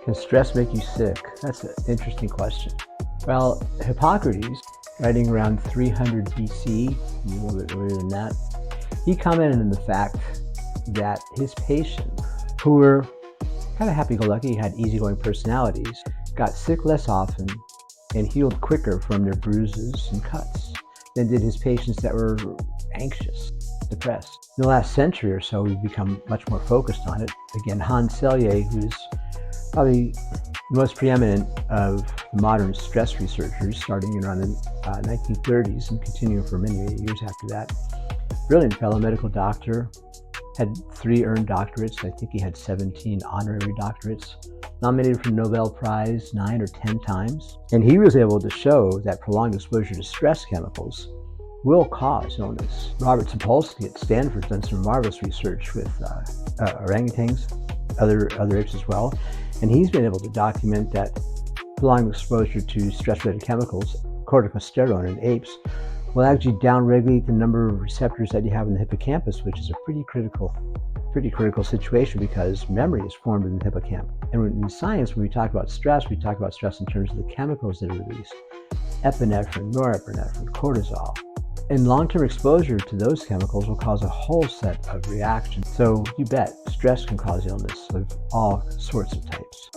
Can stress make you sick? That's an interesting question. Well, Hippocrates, writing around 300 BC, a little bit earlier than that, he commented on the fact that his patients, who were kind of happy-go-lucky, had easygoing personalities, got sick less often and healed quicker from their bruises and cuts than did his patients that were anxious, depressed. In the last century or so, we've become much more focused on it. Again, Hans Selye, who's probably the most preeminent of modern stress researchers, starting around the 1930s and continuing for many years after that. Brilliant fellow, medical doctor, had 3 earned doctorates. I think he had 17 honorary doctorates, nominated for the Nobel Prize 9 or 10 times. And he was able to show that prolonged exposure to stress chemicals will cause illness. Robert Sapolsky at Stanford done some marvelous research with orangutans, other apes as well. And he's been able to document that prolonged exposure to stress-related chemicals, corticosterone in apes, will actually downregulate the number of receptors that you have in the hippocampus, which is a pretty critical situation because memory is formed in the hippocampus. And in science, when we talk about stress in terms of the chemicals that are released: epinephrine, norepinephrine, cortisol. And long-term exposure to those chemicals will cause a whole set of reactions. So you bet, stress can cause illness of all sorts of types.